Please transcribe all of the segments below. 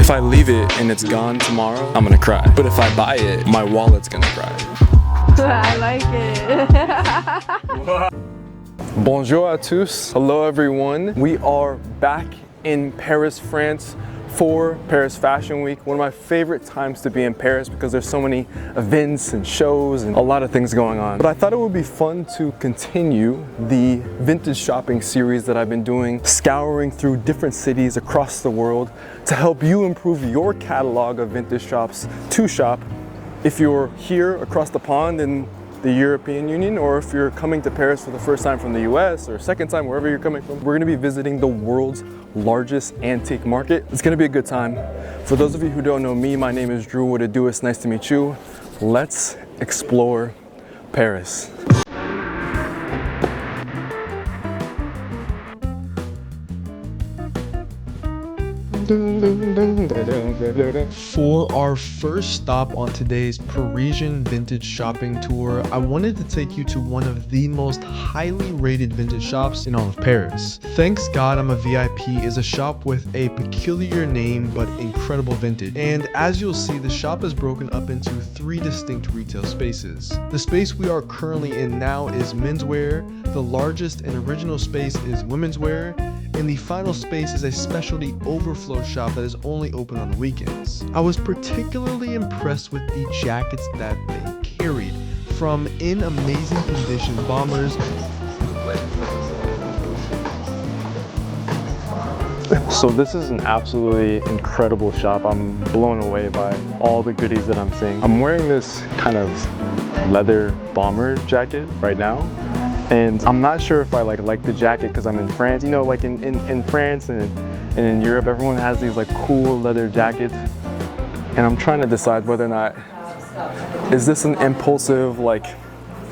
If I leave it and it's gone tomorrow, I'm gonna cry. But if I buy it, my wallet's gonna cry. I like it. Bonjour à tous. Hello everyone. We are back in Paris, France for Paris Fashion Week. One of my favorite times to be in Paris because there's so many events and shows and a lot of things going on. But I thought it would be fun to continue the vintage shopping series that I've been doing, scouring through different cities across the world to help you improve your catalog of vintage shops to shop if you're here across the pond in the European Union, or if you're coming to Paris for the first time from the US or second time, wherever you're coming from. We're gonna be visiting the world's largest antique market. It's gonna be a good time. For those of you who don't know me, my name is Drew. What it do? It's nice to meet you. Let's explore Paris. For our first stop on today's Parisian vintage shopping tour, I wanted to take you to one of the most highly rated vintage shops in all of Paris. Thanks God I'm a VIP is a shop with a peculiar name but incredible vintage. And as you'll see, the shop is broken up into 3 distinct retail spaces. The space we are currently in now is menswear, the largest and original space is women's wear, and the final space is a specialty overflow shop that is only open on the weekends. I was particularly impressed with the jackets that they carried, from in amazing condition bombers. So this is an absolutely incredible shop. I'm blown away by all the goodies that I'm seeing. I'm wearing this kind of leather bomber jacket right now. And I'm not sure if I like the jacket because I'm in France. You know, like in France and in Europe, everyone has these like cool leather jackets. And I'm trying to decide whether or not, is this an impulsive like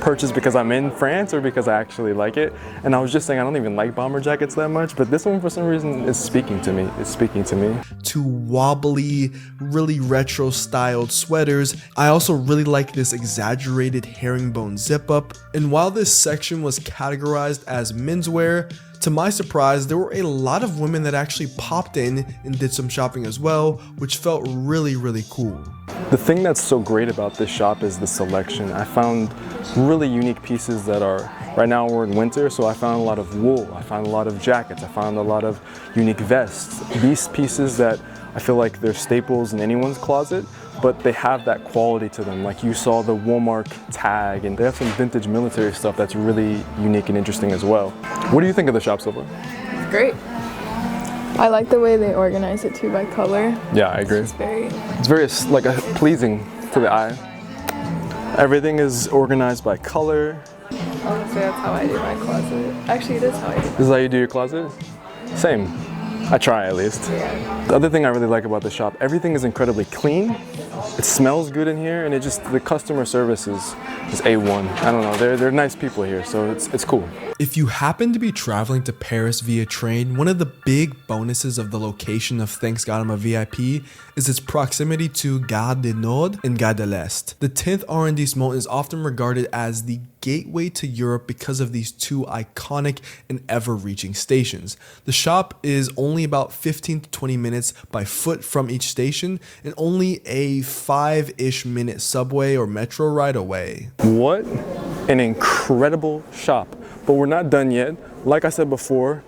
purchase because I'm in France or because I actually like it. And I was just saying I don't even like bomber jackets that much, but this one for some reason is speaking to me. It's speaking to me. To wobbly, really retro styled sweaters. I also really like this exaggerated herringbone zip up. And while this section was categorized as menswear, to my surprise, there were a lot of women that actually popped in and did some shopping as well, which felt really, really cool. The thing that's so great about this shop is the selection. I found really unique pieces that are, right now we're in winter, so I found a lot of wool, I found a lot of jackets, I found a lot of unique vests. These pieces that I feel like they're staples in anyone's closet, but they have that quality to them. Like you saw the Walmart tag, and they have some vintage military stuff that's really unique and interesting as well. What do you think of the shop so far? It's great. I like the way they organize it too by color. Yeah, I agree. It's very like pleasing to the eye. Everything is organized by color. Honestly, that's how I do my closet. Actually, it is how I do. This is how you do your closet? Same. I try at least. Yeah. The other thing I really like about the shop, everything is incredibly clean. It smells good in here, and the customer service is A1. I don't know, they're nice people here, so it's cool. If you happen to be traveling to Paris via train, one of the big bonuses of the location of Thanks God I'm a VIP is its proximity to Gare du Nord and Gare de l'Est. The 10th arrondissement is often regarded as the gateway to Europe because of these 2 iconic and ever-reaching stations. The shop is only about 15 to 20 minutes by foot from each station and only a 5-ish minute subway or metro ride away. What an incredible shop. But we're not done yet. Like I said before,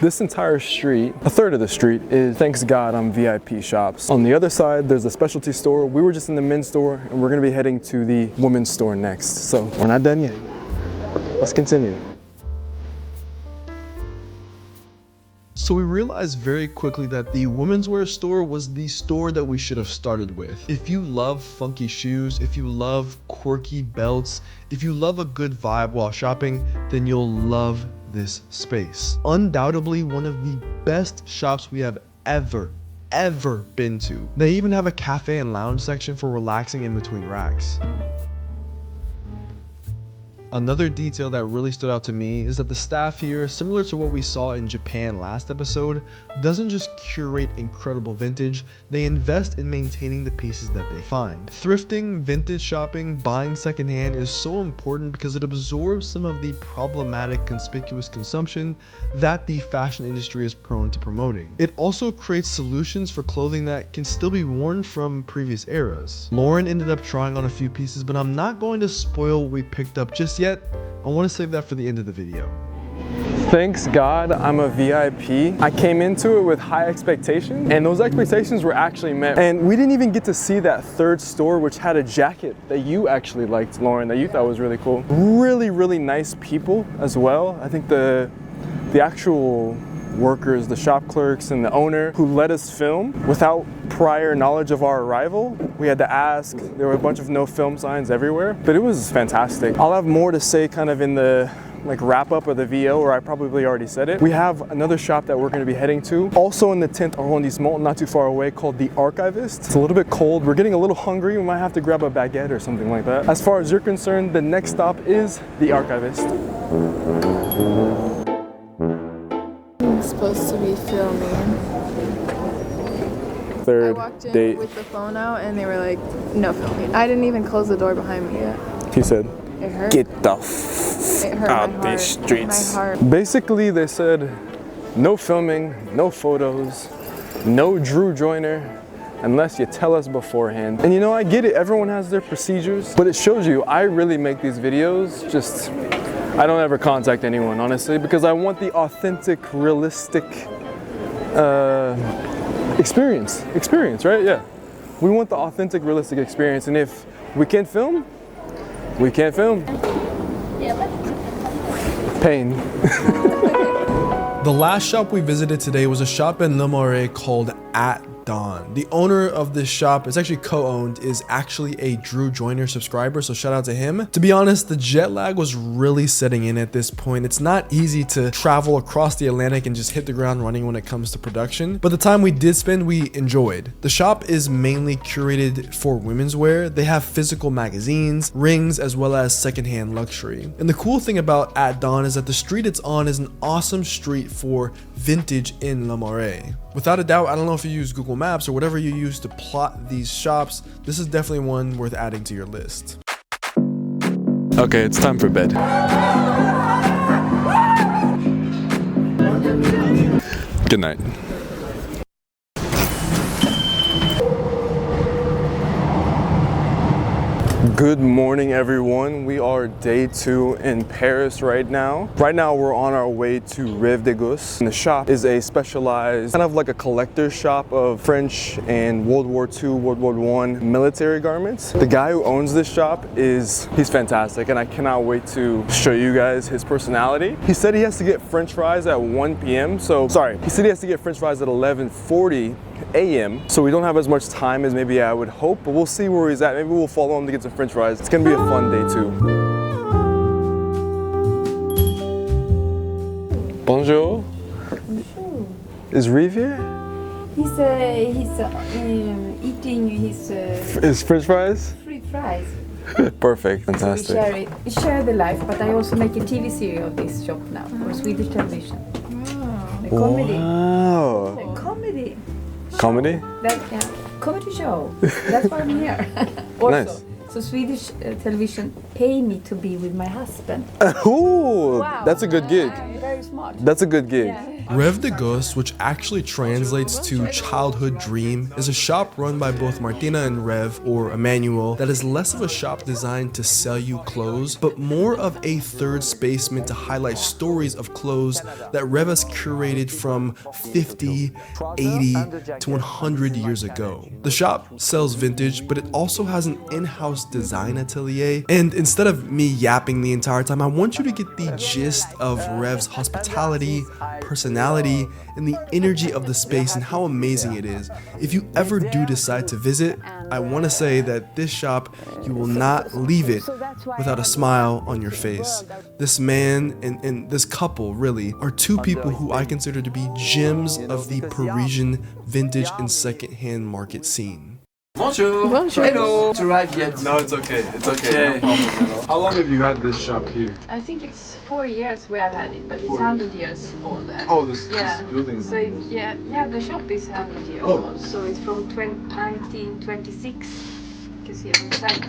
this entire street, a third of the street, is Thanks God I'm VIP shops. On the other side, there's a specialty store. We were just in the men's store, and we're gonna be heading to the women's store next. So we're not done yet. Let's continue. So we realized very quickly that the women's wear store was the store that we should have started with. If you love funky shoes, if you love quirky belts, if you love a good vibe while shopping, then you'll love this space. Undoubtedly one of the best shops we have ever been to. They even have a cafe and lounge section for relaxing in between racks. Another detail that really stood out to me is that the staff here, similar to what we saw in Japan last episode, doesn't just curate incredible vintage, they invest in maintaining the pieces that they find. Thrifting, vintage shopping, buying secondhand is so important because it absorbs some of the problematic conspicuous consumption that the fashion industry is prone to promoting. It also creates solutions for clothing that can still be worn from previous eras. Lauren ended up trying on a few pieces, but I'm not going to spoil what we picked up just yet. I want to save that for the end of the video. Thanks God I'm a VIP. I came into it with high expectations and those expectations were actually met. And we didn't even get to see that third store which had a jacket that you actually liked, Lauren, that you thought was really cool. Really, really nice people as well. I think the actual workers, the shop clerks and the owner who let us film without prior knowledge of our arrival. We had to ask, there were a bunch of no film signs everywhere, but it was fantastic. I'll have more to say kind of in the wrap up of the VO, or I probably already said it. We have another shop that we're going to be heading to, also in the 10th arrondissement, not too far away, called the Archivist. It's a little bit cold. We're getting a little hungry. We might have to grab a baguette or something like that. As far as you're concerned, the next stop is the Archivist. Supposed to be filming. I Third walked in date. with the phone out and they were like, no filming. I didn't even close the door behind me yet. He said, It hurt. get the It hurt out my these heart. streets. My heart. Basically, they said no filming, no photos, no Drew Joyner, unless you tell us beforehand. And you know, I get it, everyone has their procedures, but it shows you I really make these videos just, I don't ever contact anyone, honestly, because I want the authentic, realistic experience, right? Yeah. We want the authentic, realistic experience, and if we can't film, we can't film. Pain. The last shop we visited today was a shop in Le Marais called At Dawn. The owner of this shop, it's actually co-owned, is actually a Drew Joyner subscriber, so shout out to him. To be honest, the jet lag was really setting in at this point. It's not easy to travel across the Atlantic and just hit the ground running when it comes to production, but the time we did spend, we enjoyed. The shop is mainly curated for women's wear. They have physical magazines, rings, as well as secondhand luxury. And the cool thing about At Dawn is that the street it's on is an awesome street for vintage in Le Marais. Without a doubt, I don't know if you use Google Maps or whatever you use to plot these shops, this is definitely one worth adding to your list. Okay, it's time for bed. Good night. Good morning, everyone. We are day 2 in Paris right now. Right now, we're on our way to Rêve de Gosse. And the shop is a specialized, kind of like a collector's shop of French and World War II, World War I military garments. The guy who owns this shop he's fantastic, and I cannot wait to show you guys his personality. He said he has to get French fries at 1 p.m. He said he has to get French fries at 11:40 a.m. So we don't have as much time as maybe I would hope, but we'll see where he's at. Maybe we'll follow him to get some French fries. It's gonna be a fun day too. Bonjour. Bonjour. Is Reeve here? He's eating his French fries? free fries. Perfect, We fantastic. share the life, but I also make a TV series of this shop now for Swedish television. A comedy. Wow. A comedy. Comedy? Comedy show. That's why I'm here. Also, Nice. so Swedish television pay me to be with my husband. Ooh, that's a good gig. Very smart. That's a good gig. Yeah. Rêve de Gosse, which actually translates to childhood dream, is a shop run by both Martina and Rêve, or Emmanuel, that is less of a shop designed to sell you clothes, but more of a third space meant to highlight stories of clothes that Rêve has curated from 50, 80 to 100 years ago. The shop sells vintage, but it also has an in-house design atelier, and instead of me yapping the entire time, I want you to get the gist of Rêve's hospitality, personality, and the energy of the space and how amazing it is. If you ever do decide to visit, I want to say that this shop, you will not leave it without a smile on your face. This man and this couple really are two people who I consider to be gems of the Parisian vintage and secondhand market scene. Bonjour. Bonjour. Hello. To arrive yet? No, it's okay. It's okay. No problem at all. How long have you had this shop here? I think it's 4 years we have had it, but it's 100 years old. Oh, this building. So the shop is 100 years old. So it's from 1926. You can see on the side.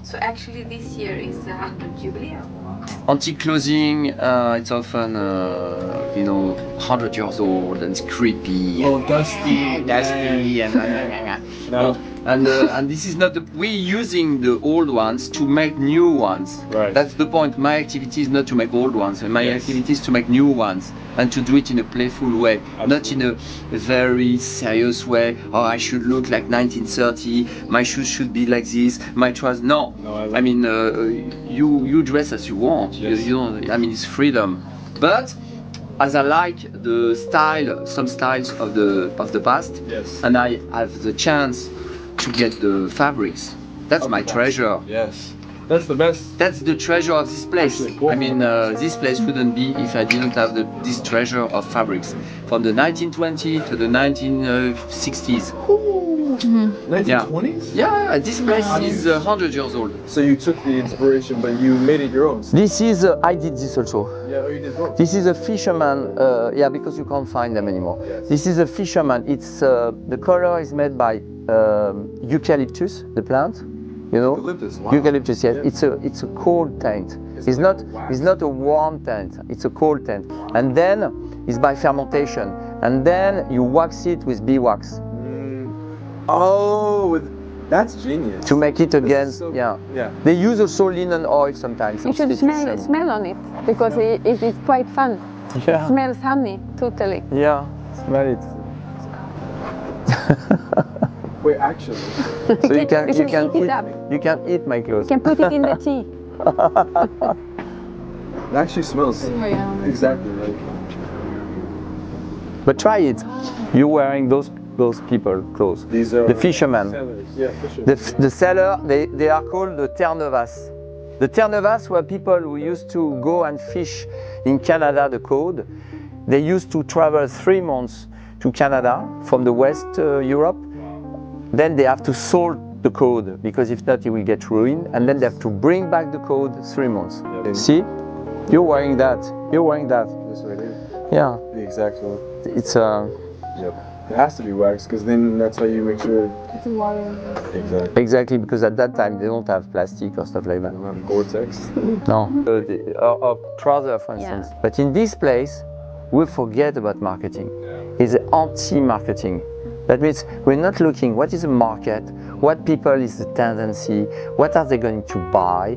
So actually this year is the 100 jubileum. Antique clothing, it's often, 100 years old and it's creepy. Oh, dusty. Dusty No. and this is not we're using the old ones to make new ones. Right. That's the point. My activity is not to make old ones. My activity is to make new ones and to do it in a playful way, not in a very serious way. Oh, I should look like 1930. My shoes should be like this. My trousers. No. I mean, you dress as you want. Yes. You don't. I mean, it's freedom. But as I like the style, some styles of the past, Yes. and I have the chance to get the fabrics. That's my treasure. Yes. That's the best. That's the treasure of this place. Actually, cool. I mean, this place wouldn't be if I didn't have this treasure of fabrics from the 1920s to the 1960s. 1920s? Yeah, this place is 100 years old. So you took the inspiration, but you made it your own. This is, I did this also. Yeah, oh, you did both. This is a fisherman, because you can't find them anymore. Yes. This is a fisherman. It's the color is made by eucalyptus, the plant. You know, Eucalyptus, wow. Eucalyptus. Yes, Yeah. it's a cold tint. It's like not wax. it's not a warm tint. It's a cold tint, and then it's by fermentation, and then you wax it with beeswax Oh, that's genius. to make it again. so- Yeah. Yeah. They use also linen oil sometimes. You should smell on it because it is quite fun. Yeah. Smells honey, totally. Yeah. Smell it. Wait, actually. So you can You can eat it up. you can eat my clothes. You can put it in the tea. It actually smells exactly like. But try it. You're wearing those people clothes. These are The fisherman. sellers. Yeah, fishermen. The seller, they are called the Terre-Neuvas. The Terre-Neuvas were people who used to go and fish in Canada, the code. They used to travel 3 months to Canada from the West Europe. Then they have to salt the code because if not, it will get ruined. And then they have to bring back the code 3 months. Yep. See? You're wearing that. You're wearing that. This right here. Yeah. The exact one. It's Yep. It has to be wax because then that's how you make sure. It's water. Exactly. exactly because at that time they don't have plastic or stuff like that. Gore-Tex. No. Or trouser, for instance. But in this place, we forget about marketing. It's anti-marketing. That means we're not looking what is the market, what people is the tendency, what are they going to buy.